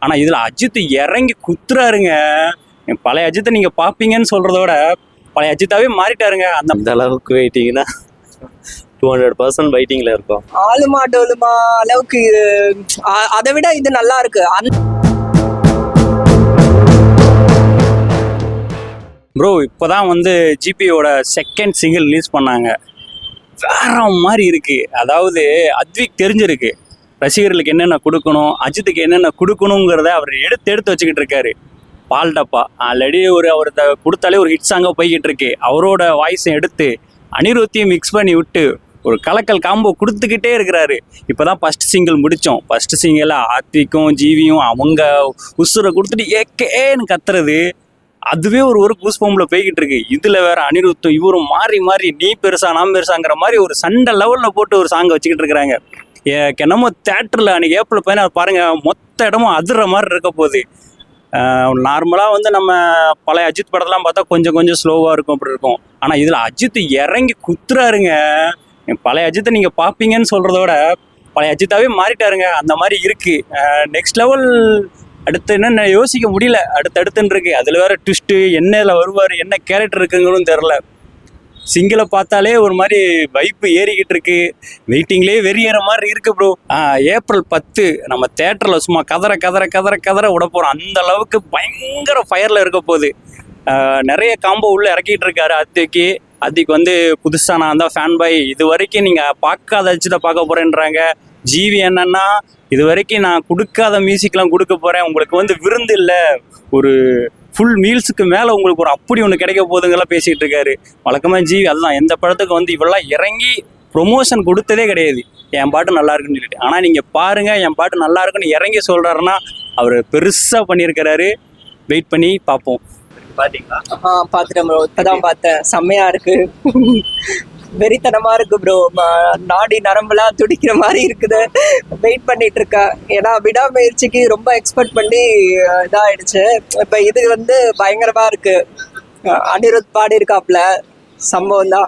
ஆனால் இதில் அஜித் இறங்கி குத்துறாருங்க. பழைய அஜித்தை நீங்கள் பார்ப்பீங்கன்னு சொல்கிறத விட பழைய அஜித்தாவே மாறிட்டாருங்க. அந்த அளவுக்கு வெயிட்டிங்னா 200% வெயிட்டிங்கில் இருக்கும். ஆளுமா டோலுமா அளவுக்கு அதை விட இது நல்லா இருக்கு. ப்ரோ இப்போதான் வந்து ஜிபியோட செகண்ட் சிங்கிள் ரிலீஸ் பண்ணாங்க. வேற மாதிரி இருக்கு. அதாவது அத்விக் தெரிஞ்சிருக்கு ரசிகர்களுக்கு என்னென்ன கொடுக்கணும், அஜித்துக்கு என்னென்ன கொடுக்கணுங்கிறத அவர் எடுத்து வச்சுக்கிட்டு இருக்காரு. பால் டப்பா ஆல்ரெடி அவர் கொடுத்தாலே ஒரு ஹிட் சாங்காக போய்கிட்டு இருக்கு. அவரோட வாய்ஸை எடுத்து அனிருத்தையும் மிக்ஸ் பண்ணி விட்டு ஒரு கலக்கல் காம்போ கொடுத்துக்கிட்டே இருக்கிறாரு. இப்போதான் ஃபர்ஸ்ட் சிங்கிள் முடித்தோம். ஃபர்ஸ்ட் சிங்கிள் அத்விக்கும் ஜீவியும் அவங்க உசுரை கொடுத்துட்டு ஏன்னு கத்துறது, அதுவே ஒரு கூஸ்பம்பில் போய்கிட்டு இருக்கு. இதில் வேற அனிருத்தும் இவரும் மாறி நீ பெருசா நான் பெருசாங்கிற மாதிரி ஒரு சண்டை லெவலில் போட்டு ஒரு சாங்கை வச்சுக்கிட்டு இருக்கிறாங்க. என்னமோ தேட்டரில் அன்றைக்கி ஏப்ரல் 16 பாருங்க, மொத்த இடமும் அதிர்ற மாதிரி இருக்க போகுது. நார்மலாக வந்து நம்ம பழைய அஜித் படத்தெல்லாம் பார்த்தா கொஞ்சம் ஸ்லோவாக இருக்கும், அப்படி இருக்கும். ஆனால் இதில் அஜித் இறங்கி குத்துறாருங்க. பழைய அஜித்தை நீங்கள் பார்ப்பீங்கன்னு சொல்கிறத விட பழைய அஜித்தாவே மாறிட்டாருங்க. அந்த மாதிரி இருக்குது. நெக்ஸ்ட் லெவல் அடுத்து என்ன யோசிக்க முடியல. அடுத்துன்னு இருக்கு. அதில் வேற ட்விஸ்ட்டு, என்னல வருவார், என்ன கேரக்டர் இருக்குங்கன்னு தெரில. சிங்கிளை பார்த்தாலே ஒரு மாதிரி வைப்பு ஏறிக்கிட்டு இருக்கு. வெயிட்டிங்லேயே வெறியேற மாதிரி இருக்கு ப்ரோ. ஏப்ரல் 10 நம்ம தேட்டரில் சும்மா கதற விட போகிறோம். அந்த அளவுக்கு பயங்கர ஃபயரில் இருக்க போகுது. நிறைய காம்போ உள்ளே இறக்கிட்டு இருக்காரு அத்திக்கு வந்து புதுசாக நான் தான் ஃபேன் பாய். இது வரைக்கும் நீங்கள் பார்க்காத அஜித்தை பார்க்க போகிறேன்றாங்க. ஜிவி என்னன்னா இது வரைக்கும் நான் கொடுக்காத மியூசிக்லாம் கொடுக்க போகிறேன், உங்களுக்கு வந்து விருந்து இல்லை, ஒரு ஃபுல் மீல்ஸுக்கு மேலே உங்களுக்கு ஒரு அப்படி ஒன்று கிடைக்க போகுதுங்கெல்லாம் பேசிகிட்டு இருக்காரு. வழக்கமாக ஜிவி அதுதான், எந்த படத்துக்கு வந்து இவெல்லாம் இறங்கி ப்ரொமோஷன் கொடுத்ததே கிடையாது என் பாட்டு நல்லா இருக்குன்னு சொல்லிட்டு. ஆனால் நீங்கள் பாருங்கள், என் பாட்டு நல்லா இருக்குன்னு இறங்கி சொல்கிறாருன்னா அவர் பெருசாக பண்ணியிருக்கிறாரு. வெயிட் பண்ணி பார்ப்போம். பார்த்தீங்களா? பார்த்துட்டேன் ப்ரோ. இப்போதான் பார்த்தேன். செம்மையா இருக்கு. வெறித்தனமா இருக்கு ப்ரோ. நாடி நரம்பெல்லாம் துடிக்கிற மாதிரி இருக்குது. வெயிட் பண்ணிட்டு இருக்கேன். ஏன்னா விடாமுயற்சிக்கு ரொம்ப எக்ஸ்பெக்ட் பண்ணி இதாயிடுச்சு. இப்ப இது வந்து பயங்கரமா இருக்கு. அனிருத் பாடி இருக்காப்ல, சம்பவம் தான்.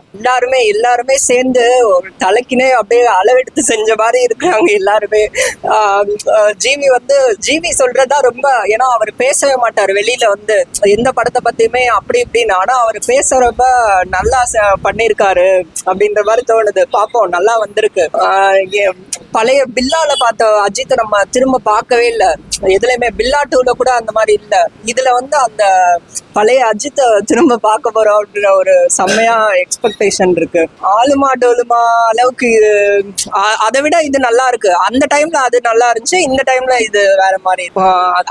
எல்லாருமே சேர்ந்து ஒரு தலைக்கினே அப்படியே அளவெடுத்து செஞ்ச மாதிரி இருக்கிறாங்க எல்லாருமே. ஜிவி சொல்றதா ரொம்ப, ஏன்னா அவர் பேசவே மாட்டார் வெளியில வந்து எந்த படத்தை பத்தியுமே அப்படி இப்படின்னு. ஆனா அவர் பேசுறப்ப நல்லா பண்ணியிருக்காரு அப்படின்ற மாதிரி தோணுது. பார்ப்போம், நல்லா வந்திருக்கு. பழைய பில்லால பார்த்த அஜித்தை நம்ம திரும்ப பார்க்கவே இல்லை எதுலையுமே. பில்லா 2ல கூட அந்த மாதிரி இல்லை. இதுல வந்து அந்த பழைய அஜித்தை திரும்ப பார்க்க போறோம் அப்படின்ற ஒரு செம்மையா எக்ஸ்பெக்டேஷன் இருக்கு. ஆளுமா டோலுமா அளவுக்கு அதை விட இது நல்லா இருக்கு. அந்த டைம்ல அது நல்லா இருந்துச்சு, இந்த டைம்ல இது வேற மாதிரி.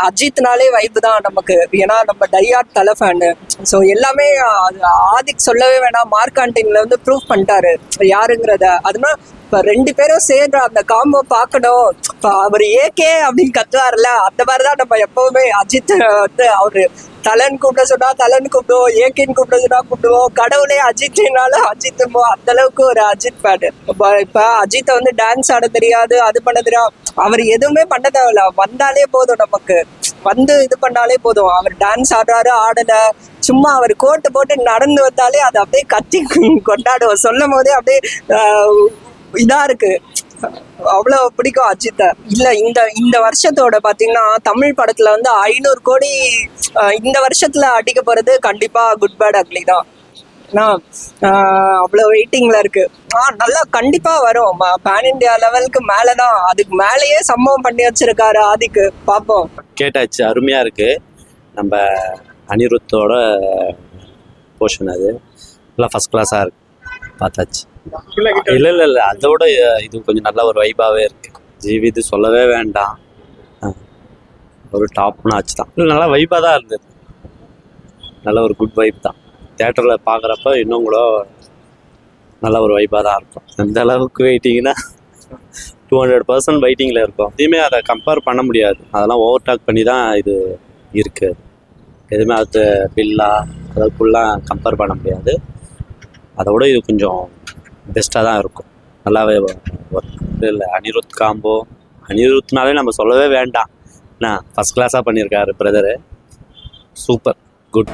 அஜித்னாலே வைப்பு தான் நமக்கு, ஏன்னா நம்ம டையாட் தலை ஃபேனு. ஸோ எல்லாமே ஆதிக் சொல்லவே வேணாம், மார்க்காண்டின்ல வந்து ப்ரூவ் பண்ணிட்டாரு யாருங்கிறத. அதுனா இப்ப 2 பேரும் சேர்ற அந்த காம்போ பார்க்கணும். இப்ப அவர் ஏகே அப்படின்னு கத்துவார்ல, அந்த மாதிரிதான் நம்ம எப்பவுமே அஜித் வந்து அவரு தலன் கூப்பிட சொன்னா தலன் கூப்பிடுவோம், ஏகேன்னு கூப்பிட சொன்னா கூப்பிடுவோம். கடவுளே அஜித்னாலும் அஜித்துமோ, அந்த அளவுக்கு ஒரு அஜித் பேடு. இப்ப அஜித்தை வந்து டான்ஸ் ஆட தெரியாது, அது பண்ண தெரியாது, அவர் எதுவுமே பண்ண தேவையில்ல. வந்தாலே போதும், நமக்கு வந்து இது பண்ணாலே போதும். அவர் டான்ஸ் ஆடுறாரு ஆடல, சும்மா அவர் கோட்டு போட்டு நடந்து வந்தாலே அதை அப்படியே கத்தி கொண்டாடுவோம். சொல்லும் போதே அப்படியே இதா இருக்கு. அவ்வளவு பிடிக்கும் அஜித்தை. இல்ல இந்த வருஷத்தோட பாத்தீங்கன்னா தமிழ் படத்துல வந்து 500 கோடி இந்த வருஷத்துல அடிக்க போறது கண்டிப்பா குட் பேட் அக்லி தான். அவ்வளவு வெயிட்டிங்ல இருக்கு. நல்லா கண்டிப்பா வரும். பேன் இண்டியா லெவலுக்கு மேலதான், அதுக்கு மேலேயே சம்பவம் பண்ணி வச்சிருக்காரு ஆதிக்கு. பார்ப்போம். கேட்டாச்சு, அருமையா இருக்கு. நம்ம அனிருத்தோட போர்ஷன் அது எல்லாம் ஃபர்ஸ்ட் கிளாஸா இருக்கு. பார்த்தாச்சு. இல்ல அதோட இது கொஞ்சம் நல்ல ஒரு வைபாவே இருக்கு. ஜிவி இது சொல்லவே வேண்டாம், ஒரு டாப் நாச் தான். நல்லா வைபாக தான் இருந்தது. நல்ல ஒரு குட் வைப் தான். தேட்டரில் பார்க்குறப்ப இன்னும் கூட நல்ல ஒரு வைபாக தான் இருக்கும். எந்த அளவுக்கு வெயிட்டிங்னா 200% வெயிட்டிங்கில் இருக்கும். எதுவுமே அதை கம்பேர் பண்ண முடியாது. அதெல்லாம் ஓவர் டாக் பண்ணி தான் இது இருக்குது. எதுவுமே அது பில்லா அதுக்குலாம் கம்பேர் பண்ண முடியாது. அதோட இது கொஞ்சம் பெஸ்ட்டாக தான் இருக்கும். நல்லாவே ஒர்க் இல்லை. அனிருத் காம்போ, அனிருத்னாலே நம்ம சொல்லவே வேண்டாம். ஃபஸ்ட் கிளாஸாக பண்ணியிருக்காரு பிரதரு. Super, good.